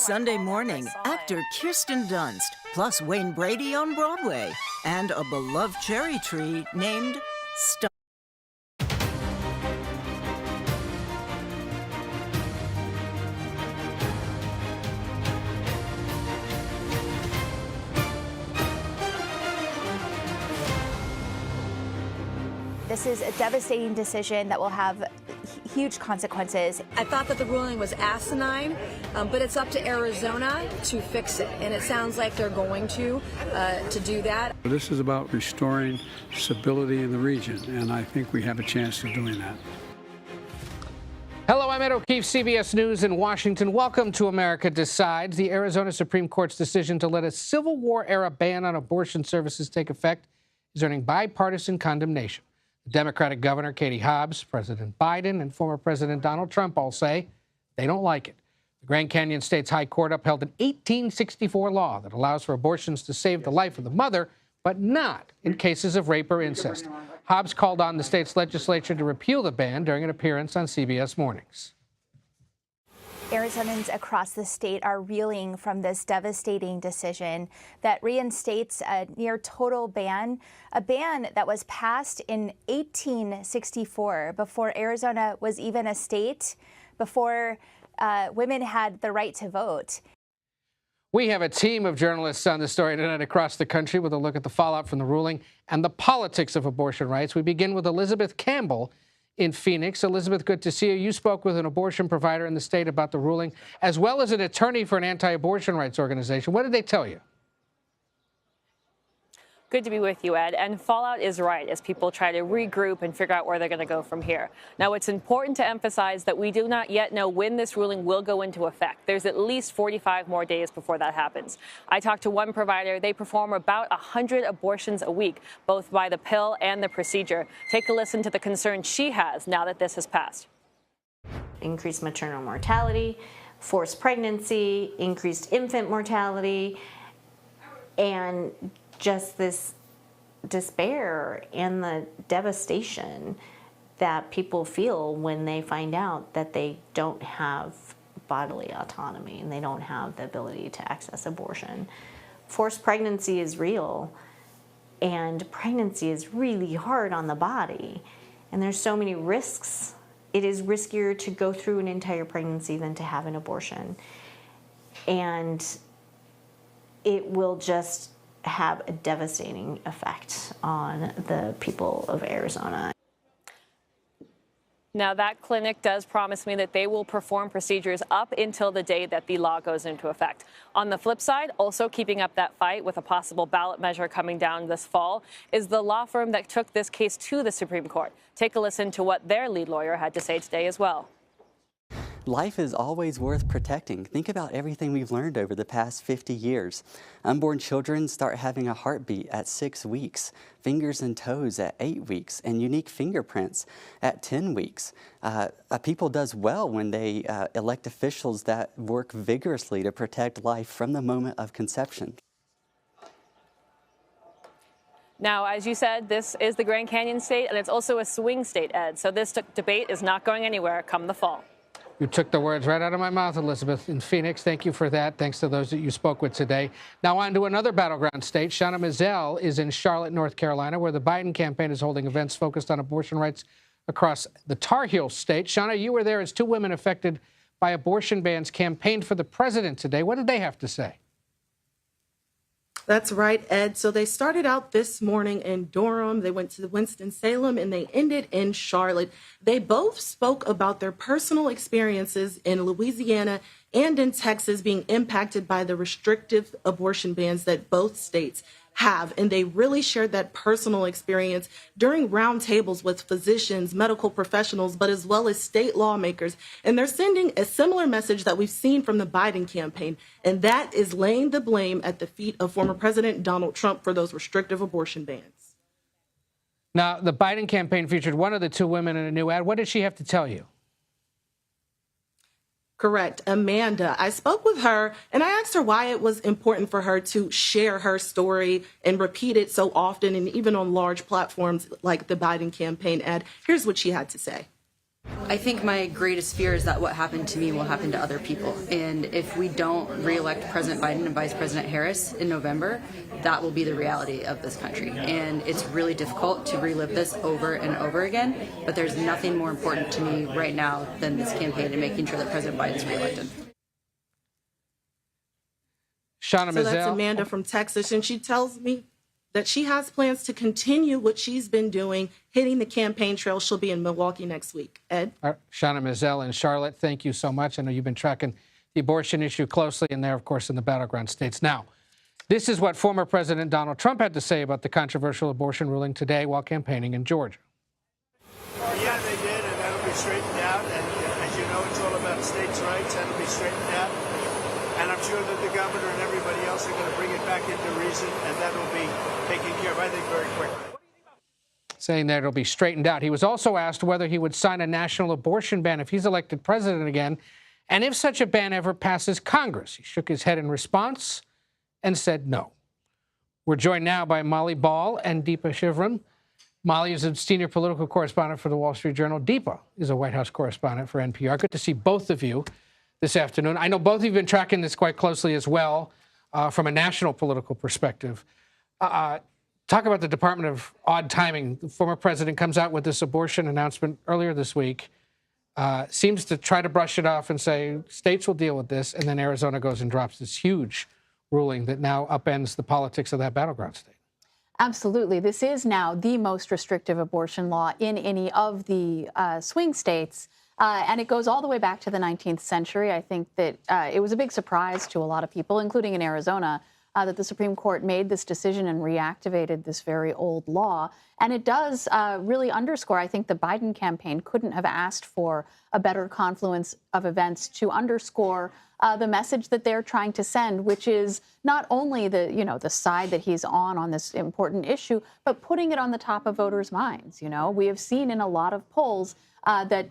Sunday morning, actor Kirsten Dunst, plus Wayne Brady on Broadway, and a beloved cherry tree named Star. This is a devastating decision that will have huge consequences. I thought that the ruling was asinine, but it's up to Arizona to fix it, and it sounds like they're going to do that. This is about restoring stability in the region, and I think we have a chance of doing that. Hello, I'm Ed O'Keefe, CBS News in Washington. Welcome to America Decides. The Arizona Supreme Court's decision to let a Civil War-era ban on abortion services take effect is earning bipartisan condemnation. Democratic Governor Katie Hobbs, President Biden, and former President Donald Trump all say they don't like it. The Grand Canyon State's High Court upheld an 1864 law that allows for abortions to save the life of the mother, but not in cases of rape or incest. Hobbs called on the state's legislature to repeal the ban during an appearance on CBS Mornings. Arizonans across the state are reeling from this devastating decision that reinstates a near total ban, a ban that was passed in 1864, before Arizona was even a state, before women had the right to vote. We have a team of journalists on the story tonight across the country with a look at the fallout from the ruling and the politics of abortion rights. We begin with Elizabeth Campbell in Phoenix. Elizabeth, good to see you. You spoke with an abortion provider in the state about the ruling, as well as an attorney for an anti-abortion rights organization. What did they tell you? Good to be with you, Ed. And fallout is right as people try to regroup and figure out where they're going to go from here. Now, it's important to emphasize that we do not yet know when this ruling will go into effect. There's at least 45 more days before that happens. I talked to one provider. They perform about 100 abortions a week, both by the pill and the procedure. Take a listen to the concern she has now that this has passed. Increased maternal mortality, forced pregnancy, increased infant mortality, and just this despair and the devastation that people feel when they find out that they don't have bodily autonomy and they don't have the ability to access abortion. Forced pregnancy is real, and pregnancy is really hard on the body, and there's so many risks. It is riskier to go through an entire pregnancy than to have an abortion, and it will just have a devastating effect on the people of Arizona. Now, that clinic does promise me that they will perform procedures up until the day that the law goes into effect. On the flip side, also keeping up that fight with a possible ballot measure coming down this fall is the law firm that took this case to the Supreme Court. Take a listen to what their lead lawyer had to say today as well. Life is always worth protecting. Think about everything we've learned over the past 50 years. Unborn children start having a heartbeat at 6 weeks, fingers and toes at 8 weeks, and unique fingerprints at 10 weeks. A people does well when they elect officials that work vigorously to protect life from the moment of conception. Now, as you said, this is the Grand Canyon State, and it's also a swing state, Ed. So this debate is not going anywhere come the fall. You took the words right out of my mouth, Elizabeth, in Phoenix. Thank you for that. Thanks to those that you spoke with today. Now on to another battleground state. Shauna Mizell is in Charlotte, North Carolina, where the Biden campaign is holding events focused on abortion rights across the Tar Heel state. Shauna, you were there as two women affected by abortion bans campaigned for the president today. What did they have to say? That's right, Ed. So they started out this morning in Durham. They went to Winston-Salem, and they ended in Charlotte. They both spoke about their personal experiences in Louisiana and in Texas being impacted by the restrictive abortion bans that both states have. And they really shared that personal experience during roundtables with physicians, medical professionals, but as well as state lawmakers. And they're sending a similar message that we've seen from the Biden campaign, and that is laying the blame at the feet of former President Donald Trump for those restrictive abortion bans. Now, the Biden campaign featured one of the two women in a new ad. What did she have to tell you? Correct. Amanda. I spoke with her and I asked her why it was important for her to share her story and repeat it so often and even on large platforms like the Biden campaign ad. Here's what she had to say. I think my greatest fear is that what happened to me will happen to other people. And if we don't re-elect President Biden and Vice President Harris in November, that will be the reality of this country. And it's really difficult to relive this over and over again. But there's nothing more important to me right now than this campaign and making sure that President Biden is re-elected. Shauna So that's Mizell. Amanda from Texas, and she tells me that she has plans to continue what she's been doing, hitting the campaign trail. She'll be in Milwaukee next week. Ed? Shauna Mizell in Charlotte, thank you so much. I know you've been tracking the abortion issue closely, and there, of course, in the battleground states. Now, this is what former President Donald Trump had to say about the controversial abortion ruling today while campaigning in Georgia. Yeah, they did, and that'll be straightened out. And as you know, it's all about states' rights. That'll be straightened out. And I'm sure that the governor and everybody else are going to bring it back into reason, and that will be taken care of, I think, very quickly. Saying that it'll be straightened out. He was also asked whether he would sign a national abortion ban if he's elected president again, and if such a ban ever passes Congress. He shook his head in response and said no. We're joined now by Molly Ball and Deepa Shivram. Molly is a senior political correspondent for the Wall Street Journal. Deepa is a White House correspondent for NPR. Good to see both of you this afternoon. I know both of you have been tracking this quite closely as well from a national political perspective. Talk about the Department of odd timing. The former president comes out with this abortion announcement earlier this week, seems to try to brush it off and say states will deal with this, and then Arizona goes and drops this huge ruling that now upends the politics of that battleground state. Absolutely. This is now the most restrictive abortion law in any of the swing states. And it goes all the way back to the 19th century. I think that it was a big surprise to a lot of people, including in Arizona, that the Supreme Court made this decision and reactivated this very old law. And it does really underscore, I think the Biden campaign couldn't have asked for a better confluence of events to underscore the message that they're trying to send, which is not only the side that he's on this important issue, but putting it on the top of voters' minds. We have seen in a lot of polls that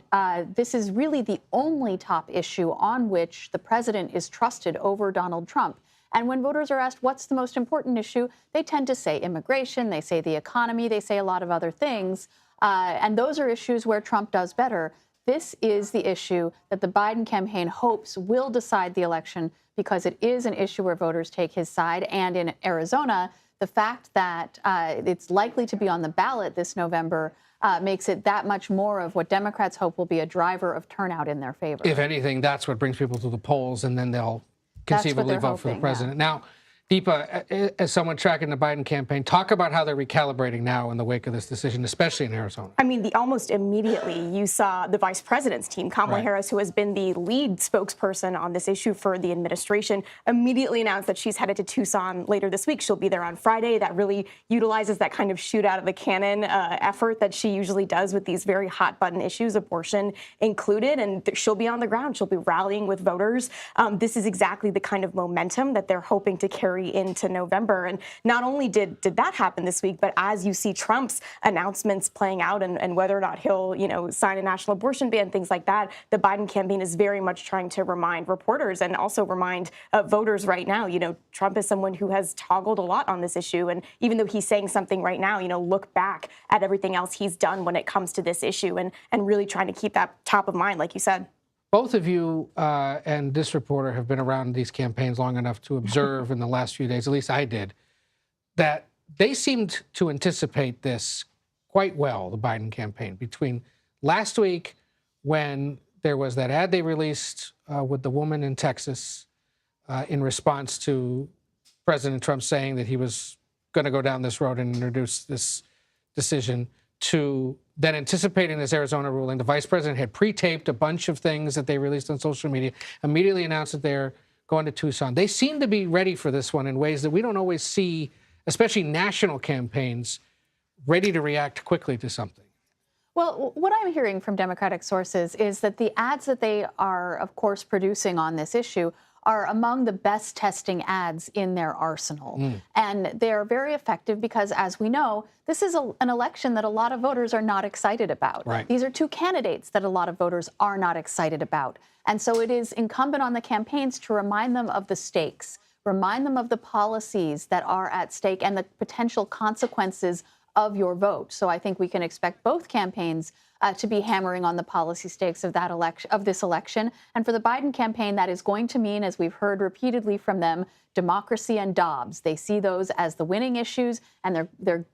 this is really the only top issue on which the president is trusted over Donald Trump. And when voters are asked what's the most important issue, they tend to say immigration, they say the economy, they say a lot of other things. And those are issues where Trump does better. This is the issue that the Biden campaign hopes will decide the election because it is an issue where voters take his side. And in Arizona, the fact that it's likely to be on the ballot this November makes it that much more of what Democrats hope will be a driver of turnout in their favor. If anything, that's what brings people to the polls, and then they'll conceivably vote for the president. Yeah. Now, Deepa, as someone tracking the Biden campaign, talk about how they're recalibrating now in the wake of this decision, especially in Arizona. I mean, almost immediately you saw the vice president's team, Kamala Harris, who has been the lead spokesperson on this issue for the administration, immediately announced that she's headed to Tucson later this week. She'll be there on Friday. That really utilizes that kind of shoot out of the cannon effort that she usually does with these very hot button issues, abortion included. And she'll be on the ground. She'll be rallying with voters. This is exactly the kind of momentum that they're hoping to carry into November. And not only did that happen this week, but as you see Trump's announcements playing out and whether or not he'll, sign a national abortion ban, things like that, the Biden campaign is very much trying to remind reporters and also remind voters right now, Trump is someone who has toggled a lot on this issue. And even though he's saying something right now, look back at everything else he's done when it comes to this issue and really trying to keep that top of mind, like you said. Both of you and this reporter have been around these campaigns long enough to observe in the last few days, at least I did, that they seemed to anticipate this quite well, the Biden campaign, between last week when there was that ad they released with the woman in Texas in response to President Trump saying that he was going to go down this road and introduce this decision, to then anticipating this Arizona ruling. The vice president had pre-taped a bunch of things that they released on social media, immediately announced that they're going to Tucson. They seem to be ready for this one in ways that we don't always see, especially national campaigns, ready to react quickly to something. Well, what I'm hearing from Democratic sources is that the ads that they are, of course, producing on this issue are among the best testing ads in their arsenal. And they're very effective because, as we know, this is an election that a lot of voters are not excited about. Right. These are two candidates that a lot of voters are not excited about. And so it is incumbent on the campaigns to remind them of the stakes, remind them of the policies that are at stake and the potential consequences of your vote. So I think we can expect both campaigns to be hammering on the policy stakes of that this election. And for the Biden campaign, that is going to mean, as we've heard repeatedly from them, democracy and Dobbs. They see those as the winning issues, and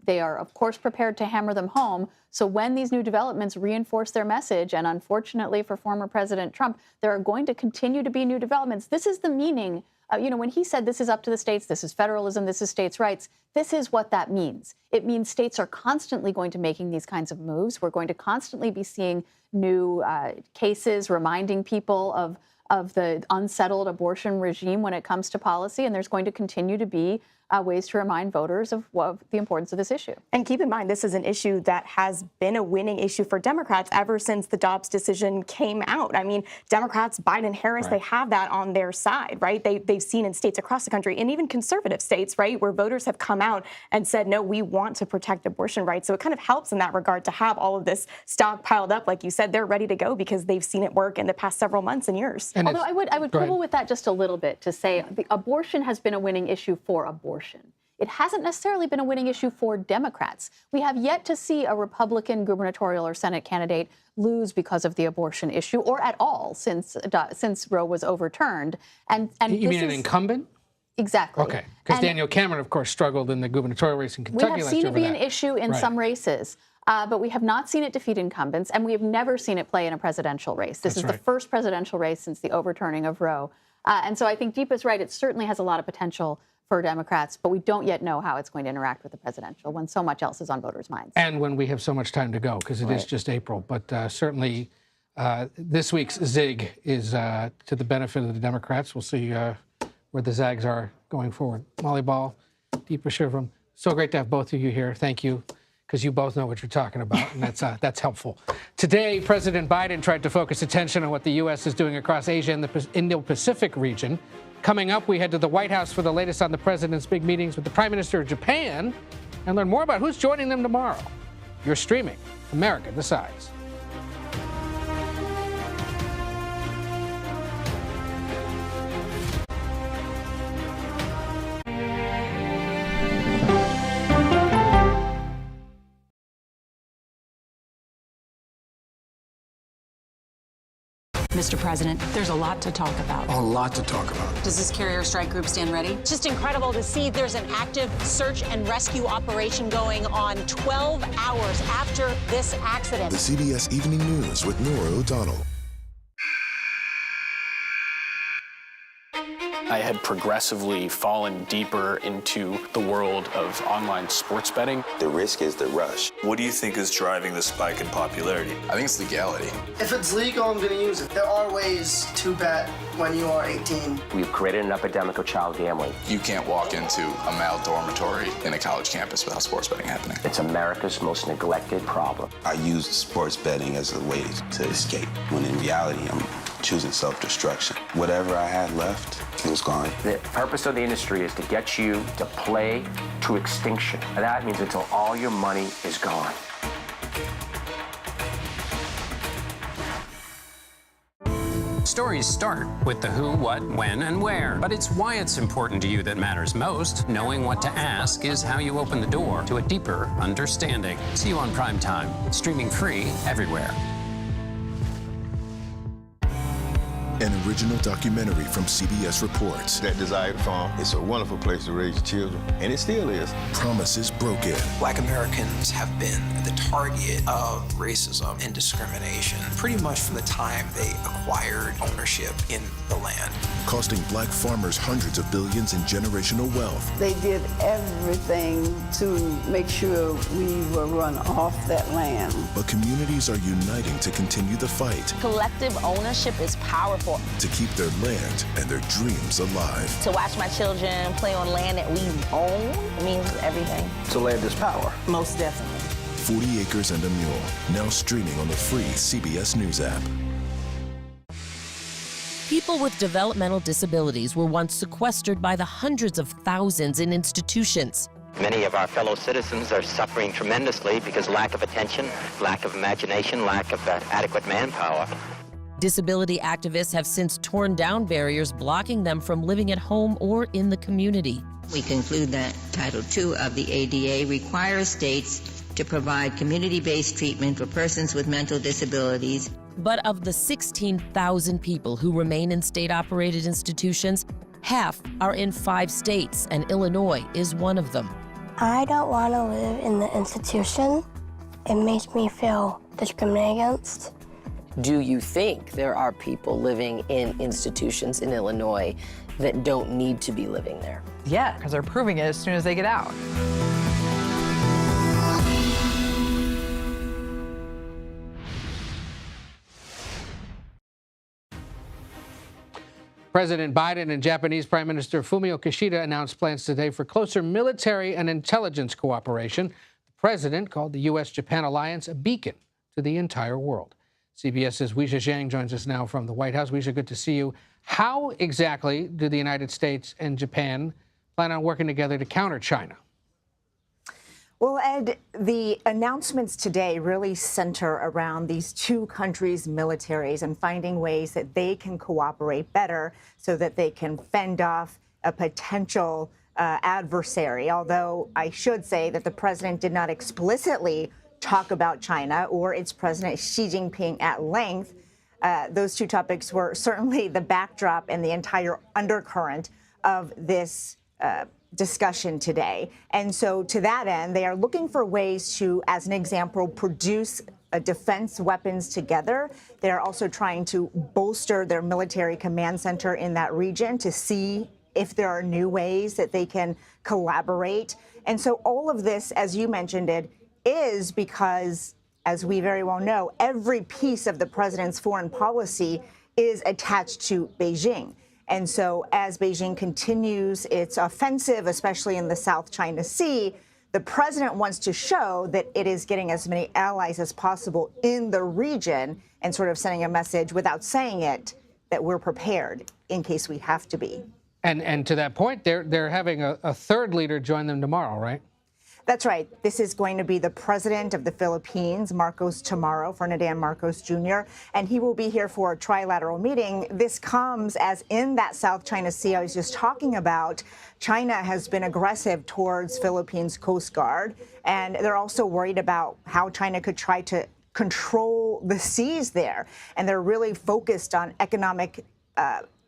they are, of course, prepared to hammer them home. So when these new developments reinforce their message, and unfortunately for former President Trump, there are going to continue to be new developments. This is the meaning. When he said this is up to the states, this is federalism, this is states' rights, this is what that means. It means states are constantly going to be making these kinds of moves. We're going to constantly be seeing new cases reminding people of the unsettled abortion regime when it comes to policy, and there's going to continue to be ways to remind voters of the importance of this issue. And keep in mind, this is an issue that has been a winning issue for Democrats ever since the Dobbs decision came out. I mean, Democrats, Biden, Harris, They have that on their side, right? They've seen in states across the country, and even conservative states, right, where voters have come out and said, no, we want to protect abortion rights. So it kind of helps in that regard to have all of this stock piled up. Like you said, they're ready to go because they've seen it work in the past several months and years. And although I would quibble with that just a little bit to say the abortion has been a winning issue for abortion. It hasn't necessarily been a winning issue for Democrats. We have yet to see a Republican gubernatorial or Senate candidate lose because of the abortion issue, or at all since Roe was overturned. And you mean an incumbent? Exactly. Okay, because Daniel Cameron, of course, struggled in the gubernatorial race in Kentucky. We have seen it be an issue in some races. But we have not seen it defeat incumbents, and we have never seen it play in a presidential race. This is the first presidential race since the overturning of Roe. And so I think Deepa's right. It certainly has a lot of potential for Democrats, but we don't yet know how it's going to interact with the presidential when so much else is on voters' minds. And when we have so much time to go, because it is just April. But certainly this week's zig is to the benefit of the Democrats. We'll see where the zags are going forward. Molly Ball, Deepa Shivaram, so great to have both of you here. Thank you, because you both know what you're talking about, and that's helpful. Today, President Biden tried to focus attention on what the U.S. is doing across Asia and the Indo-Pacific region. Coming up, we head to the White House for the latest on the president's big meetings with the Prime Minister of Japan and learn more about who's joining them tomorrow. You're streaming America Decides. Mr. President, there's a lot to talk about. A lot to talk about. Does this carrier strike group stand ready? It's just incredible to see there's an active search and rescue operation going on 12 hours after this accident. The CBS Evening News with Nora O'Donnell. I had progressively fallen deeper into the world of online sports betting. The risk is the rush. What do you think is driving the spike in popularity? I think it's legality. If it's legal, I'm going to use it. There are ways to bet when you are 18. We've created an epidemic of child gambling. You can't walk into a male dormitory in a college campus without sports betting happening. It's America's most neglected problem. I use sports betting as a way to escape, when in reality, I'm choosing self-destruction. Whatever I had left, it was gone. The purpose of the industry is to get you to play to extinction. And that means until all your money is gone. Stories start with the who, what, when, and where. But it's why it's important to you that matters most. Knowing what to ask is how you open the door to a deeper understanding. See you on Prime Time, streaming free everywhere. An original documentary from CBS Reports. That desired farm, it's a wonderful place to raise children, and it still is. Promises broken. Black Americans have been the target of racism and discrimination pretty much from the time they acquired ownership in the land. Costing black farmers hundreds of billions in generational wealth. They did everything to make sure we were run off that land. But communities are uniting to continue the fight. Collective ownership is powerful. To keep their land and their dreams alive. To watch my children play on land that we own means everything. So land is power. Most definitely. 40 Acres and a Mule, now streaming on the free CBS News app. People with developmental disabilities were once sequestered by the hundreds of thousands in institutions. Many of our fellow citizens are suffering tremendously because lack of attention, lack of imagination, lack of adequate manpower. Disability activists have since torn down barriers blocking them from living at home or in the community. We conclude that Title II of the ADA requires states to provide community-based treatment for persons with mental disabilities. But of the 16,000 people who remain in state-operated institutions, half are in 5 states, and Illinois is one of them. I don't want to live in the institution. It makes me feel discriminated against. Do you think there are people living in institutions in Illinois that don't need to be living there? Yeah, because they're proving it as soon as they get out. President Biden and Japanese Prime Minister Fumio Kishida announced plans today for closer military and intelligence cooperation. The president called the U.S.-Japan alliance a beacon to the entire world. CBS's Weijia Zhang joins us now from the White House. Weijia, good to see you. How exactly do the United States and Japan plan on working together to counter China? Well, Ed, the announcements today really center around these two countries' militaries and finding ways that they can cooperate better so that they can fend off a potential adversary. Although I should say that the president did not explicitly talk about China or its president Xi Jinping at length. Those two topics were certainly the backdrop and the entire undercurrent of this discussion today. And so to that end, they are looking for ways to, as an example, produce defense weapons together. They're also trying to bolster their military command center in that region to see if there are new ways that they can collaborate. And so all of this, as you mentioned it, is because, as we very well know, every piece of the president's foreign policy is attached to Beijing. And so as Beijing continues its offensive, especially in the South China Sea, the president wants to show that it is getting as many allies as possible in the region and sort of sending a message without saying it that we're prepared in case we have to be. And to that point, they're having a third leader join them tomorrow, right? That's right. This is going to be the president of the Philippines, Marcos Chamorro, Ferdinand Marcos Jr., and he will be here for a trilateral meeting. This comes as in that South China Sea I was just talking about, China has been aggressive towards Philippines Coast Guard, and they're also worried about how China could try to control the seas there. And they're really focused on economic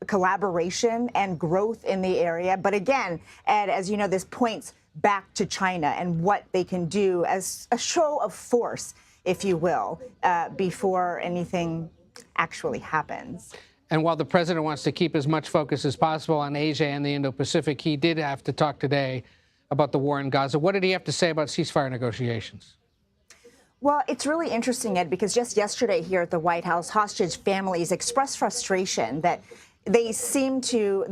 collaboration and growth in the area. But again, Ed, as you know, this points back to China and what they can do as a show of force, if you will, before anything actually happens. And while the president wants to keep as much focus as possible on Asia and the Indo-Pacific, he did have to talk today about the war in Gaza. What did he have to say about ceasefire negotiations? Well, it's really interesting, Ed, because just yesterday here at the White House, hostage families expressed frustration that they seem to,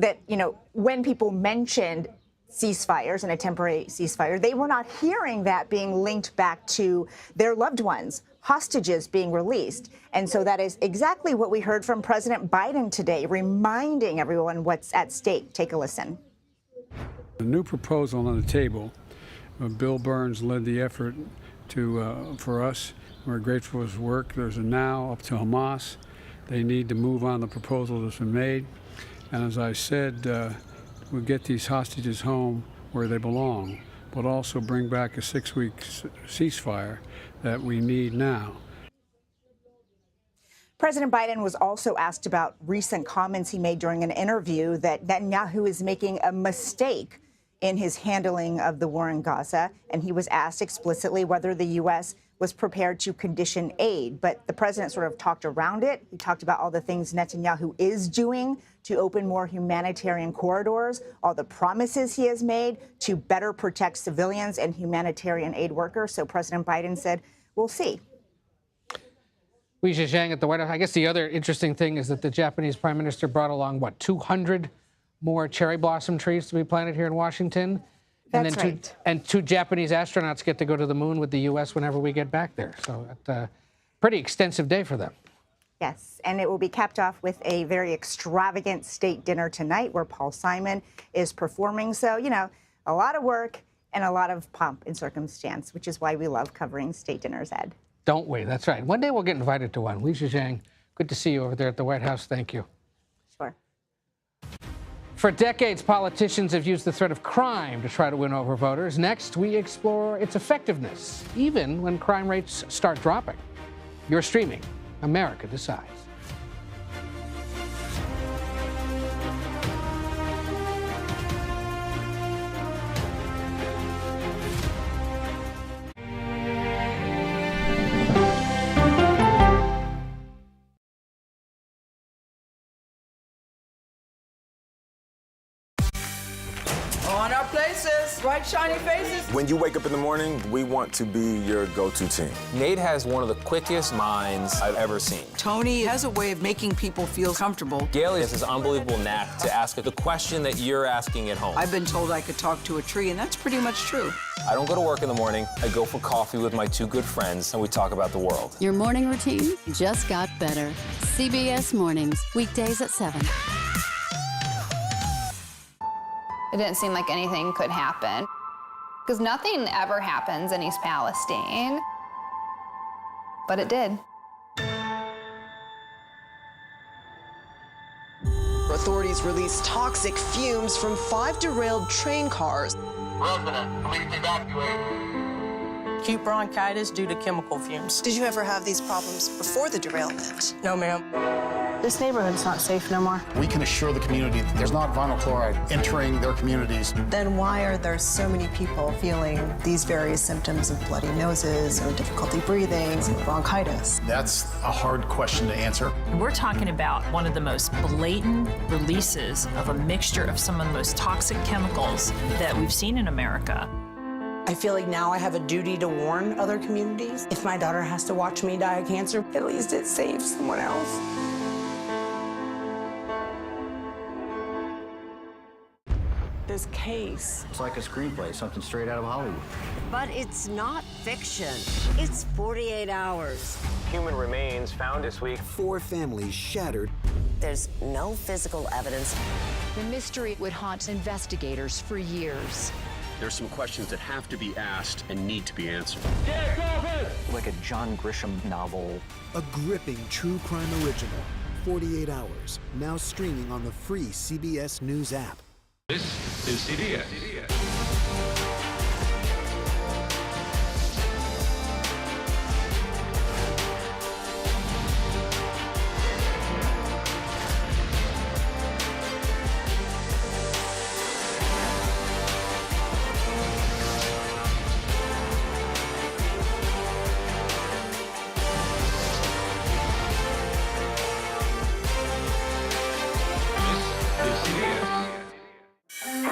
when people mentioned ceasefires and a temporary ceasefire, they were not hearing that being linked back to their loved ones, hostages being released. And so that is exactly what we heard from President Biden today, reminding everyone what's at stake. Take a listen. The new proposal on the table, Bill Burns led the effort for us. We're grateful for his work. There's a now up to Hamas. They need to move on the proposal that's been made. And as I said, we'll get these hostages home where they belong, but also bring back a 6-week ceasefire that we need now. President Biden was also asked about recent comments he made during an interview that Netanyahu is making a mistake in his handling of the war in Gaza, and he was asked explicitly whether the U.S. was prepared to condition aid. But the president sort of talked around it. He talked about all the things Netanyahu is doing to open more humanitarian corridors, all the promises he has made to better protect civilians and humanitarian aid workers. So President Biden said, we'll see. Weijia Zhang at the White House. I guess the other interesting thing is that the Japanese prime minister brought along, 200 more cherry blossom trees to be planted here in Washington? That's right. And 2 Japanese astronauts get to go to the moon with the U.S. whenever we get back there. So it's a pretty extensive day for them. Yes, and it will be capped off with a very extravagant state dinner tonight where Paul Simon is performing. So, a lot of work and a lot of pomp and circumstance, which is why we love covering state dinners, Ed. Don't we? That's right. One day we'll get invited to one. Weijia Zhang, good to see you over there at the White House. Thank you. Sure. For decades, politicians have used the threat of crime to try to win over voters. Next, we explore its effectiveness, even when crime rates start dropping. You're streaming America Decides. On our places, bright, shiny faces. When you wake up in the morning, we want to be your go-to team. Nate has one of the quickest minds I've ever seen. Tony has a way of making people feel comfortable. Gail has this unbelievable knack to ask the question that you're asking at home. I've been told I could talk to a tree, and that's pretty much true. I don't go to work in the morning. I go for coffee with my two good friends, and we talk about the world. Your morning routine just got better. CBS Mornings, weekdays at 7. It didn't seem like anything could happen, because nothing ever happens in East Palestine, but it did. Authorities released toxic fumes from 5 derailed train cars. Resident, please evacuate. Acute bronchitis due to chemical fumes. Did you ever have these problems before the derailment? No, ma'am. This neighborhood's not safe no more. We can assure the community that there's not vinyl chloride entering their communities. Then why are there so many people feeling these various symptoms of bloody noses or difficulty breathing or bronchitis? That's a hard question to answer. We're talking about one of the most blatant releases of a mixture of some of the most toxic chemicals that we've seen in America. I feel like now I have a duty to warn other communities. If my daughter has to watch me die of cancer, at least it saves someone else. This case. It's like a screenplay, something straight out of Hollywood. But it's not fiction. It's 48 hours. Human remains found this week. 4 families shattered. There's no physical evidence. The mystery would haunt investigators for years. There's some questions that have to be asked and need to be answered. Like a John Grisham novel. A gripping true crime original. 48 hours. Now streaming on the free CBS News app. This is CBS.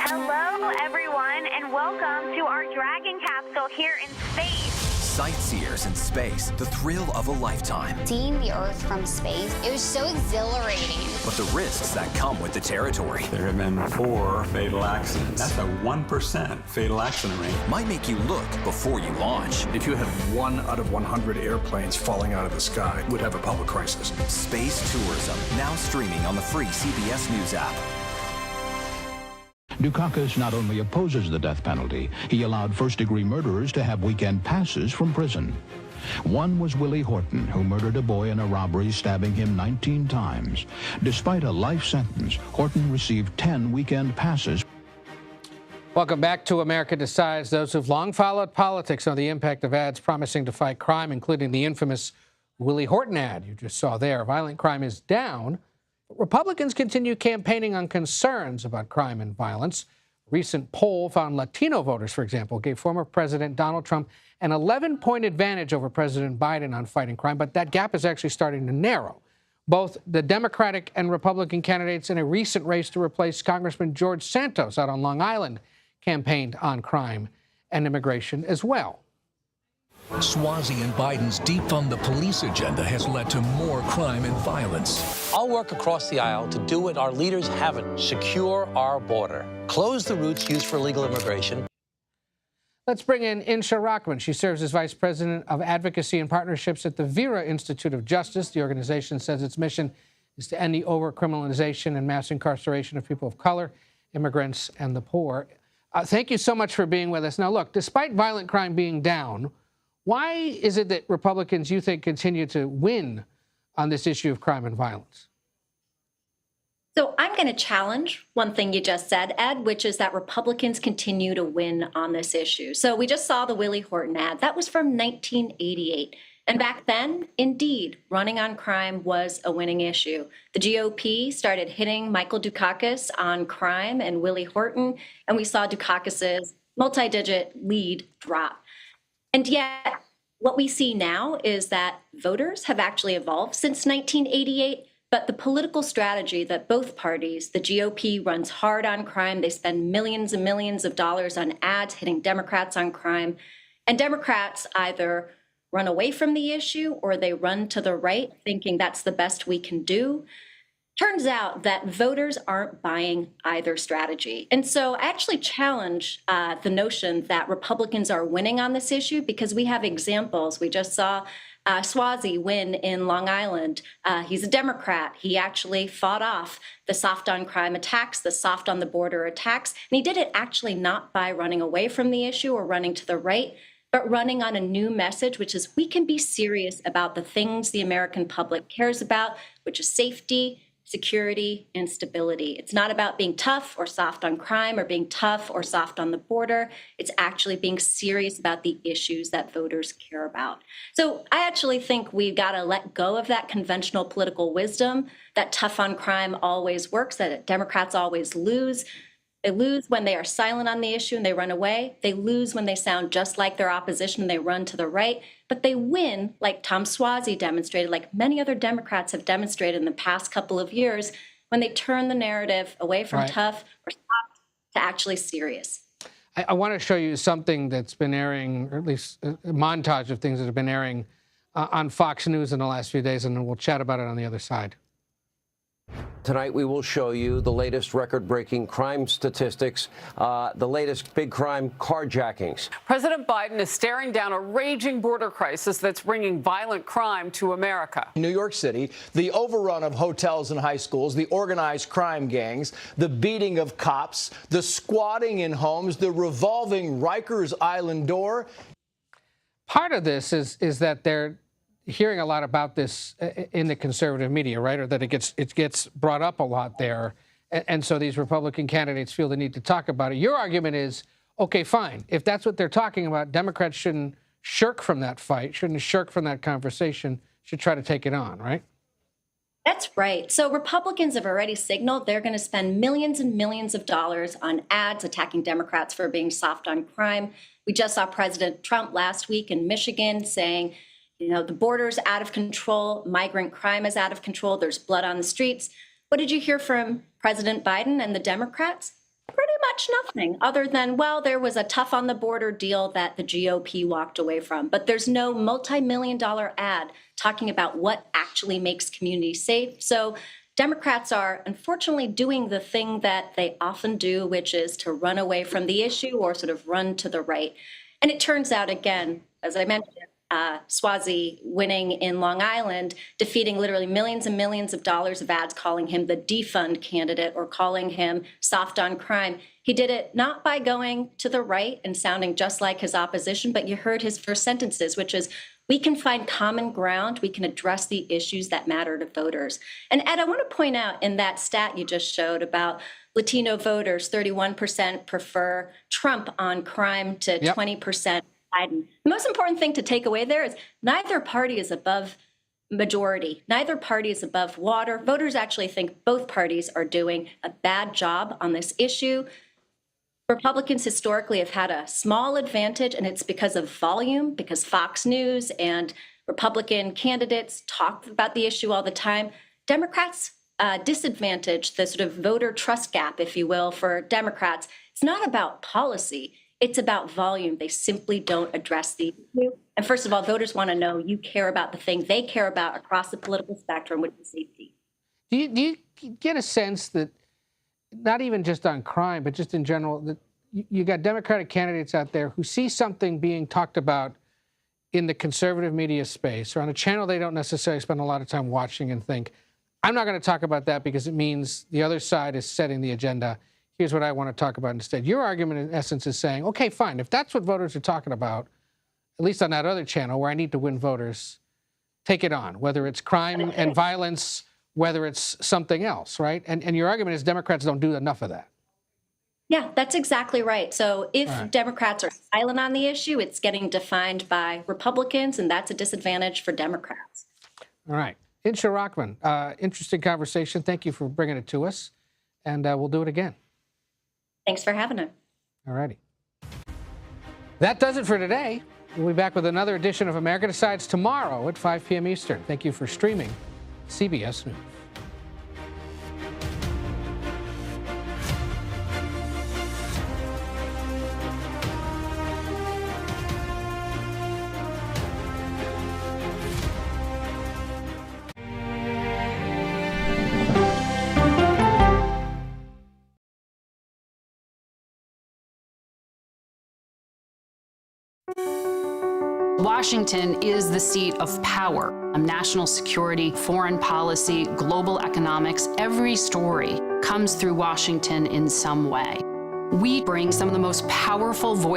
Hello, everyone, and welcome to our Dragon capsule here in space. Sightseers in space, the thrill of a lifetime. Seeing the Earth from space, it was so exhilarating. But the risks that come with the territory. There have been 4 fatal accidents. That's a 1% fatal accident rate. Might make you look before you launch. If you had 1 out of 100 airplanes falling out of the sky, we'd have a public crisis. Space tourism, now streaming on the free CBS News app. Dukakis not only opposes the death penalty, he allowed first-degree murderers to have weekend passes from prison. One was Willie Horton, who murdered a boy in a robbery, stabbing him 19 times. Despite a life sentence, Horton received 10 weekend passes. Welcome back to America Decides. Those who've long followed politics know the impact of ads promising to fight crime, including the infamous Willie Horton ad you just saw there. Violent crime is down. Republicans continue campaigning on concerns about crime and violence. A recent poll found Latino voters, for example, gave former President Donald Trump an 11-point advantage over President Biden on fighting crime, but that gap is actually starting to narrow. Both the Democratic and Republican candidates in a recent race to replace Congressman George Santos out on Long Island campaigned on crime and immigration as well. Swazi and Biden's defund the police agenda has led to more crime and violence. I'll work across the aisle to do what our leaders haven't: secure our border, close the routes used for illegal immigration. Let's bring in Insha Rachman. She serves as Vice President of Advocacy and Partnerships at the Vera Institute of Justice. The organization says its mission is to end the overcriminalization and mass incarceration of people of color, immigrants, and the poor. Thank you so much for being with us. Now, look, despite violent crime being down, why is it that Republicans, you think, continue to win on this issue of crime and violence? So I'm going to challenge one thing you just said, Ed, which is that Republicans continue to win on this issue. So we just saw the Willie Horton ad. That was from 1988. And back then, indeed, running on crime was a winning issue. The GOP started hitting Michael Dukakis on crime and Willie Horton, and we saw Dukakis's multi-digit lead drop. And yet, what we see now is that voters have actually evolved since 1988. But the political strategy that both parties, the GOP runs hard on crime, they spend millions and millions of dollars on ads hitting Democrats on crime, and Democrats either run away from the issue or they run to the right thinking that's the best we can do. Turns out that voters aren't buying either strategy. And so I actually challenge the notion that Republicans are winning on this issue because we have examples. We just saw Swazi win in Long Island. He's a Democrat. He actually fought off the soft on crime attacks, the soft on the border attacks. And he did it actually not by running away from the issue or running to the right, but running on a new message, which is we can be serious about the things the American public cares about, which is safety, security, and stability. It's not about being tough or soft on crime or being tough or soft on the border. It's actually being serious about the issues that voters care about. So I actually think we've got to let go of that conventional political wisdom that tough on crime always works, that Democrats always lose. They lose when they are silent on the issue and they run away. They lose when they sound just like their opposition and they run to the right. But they win, like Tom Swazi demonstrated, like many other Democrats have demonstrated in the past couple of years, when they turn the narrative away from tough or soft to actually serious. I want to show you something that's been airing, or at least a montage of things that have been airing on Fox News in the last few days, and then we'll chat about it on the other side. Tonight, we will show you the latest record-breaking crime statistics, the latest big crime carjackings. President Biden is staring down a raging border crisis that's bringing violent crime to America. In New York City, the overrun of hotels and high schools, the organized crime gangs, the beating of cops, the squatting in homes, the revolving Rikers Island door. Part of this is that they're hearing a lot about this in the conservative media, right? Or that it gets brought up a lot there. And so these Republican candidates feel the need to talk about it. Your argument is, okay, fine. If that's what they're talking about, Democrats shouldn't shirk from that fight, shouldn't shirk from that conversation, should try to take it on, right? That's right. So Republicans have already signaled they're going to spend millions and millions of dollars on ads attacking Democrats for being soft on crime. We just saw President Trump last week in Michigan saying, you know, the border's out of control, migrant crime is out of control, there's blood on the streets. What did you hear from President Biden and the Democrats? Pretty much nothing, other than, well, there was a tough on the border deal that the GOP walked away from. But there's no multi-million-dollar ad talking about what actually makes communities safe. So Democrats are unfortunately doing the thing that they often do, which is to run away from the issue or sort of run to the right. And it turns out, again, as I mentioned, Swazi winning in Long Island, defeating literally millions and millions of dollars of ads calling him the defund candidate or calling him soft on crime. He did it not by going to the right and sounding just like his opposition, but you heard his first sentences, which is, we can find common ground, we can address the issues that matter to voters. And Ed, I want to point out in that stat you just showed about Latino voters, 31% prefer Trump on crime to 20% Biden. The most important thing to take away there is neither party is above majority. Neither party is above water. Voters actually think both parties are doing a bad job on this issue. Republicans historically have had a small advantage, and it's because of volume, because Fox News and Republican candidates talk about the issue all the time. Democrats disadvantage the sort of voter trust gap, if you will, for Democrats. It's not about policy. It's about volume. They simply don't address the issue. And first of all, voters want to know you care about the thing they care about across the political spectrum, which is safety. Do you get a sense that, not even just on crime, but just in general, that you got Democratic candidates out there who see something being talked about in the conservative media space or on a channel they don't necessarily spend a lot of time watching and think, I'm not going to talk about that because it means the other side is setting the agenda. Here's what I want to talk about instead. Your argument, in essence, is saying, okay, fine. If that's what voters are talking about, at least on that other channel where I need to win voters, take it on, whether it's crime and violence, whether it's something else, right? And your argument is Democrats don't do enough of that. Yeah, that's exactly right. So if Democrats are silent on the issue, it's getting defined by Republicans, and that's a disadvantage for Democrats. All right. Insha Rachman, interesting conversation. Thank you for bringing it to us, and we'll do it again. Thanks for having us. All righty. That does it for today. We'll be back with another edition of America Decides tomorrow at 5 p.m. Eastern. Thank you for streaming CBS News. Washington is the seat of power. National security, foreign policy, global economics, every story comes through Washington in some way. We bring some of the most powerful voices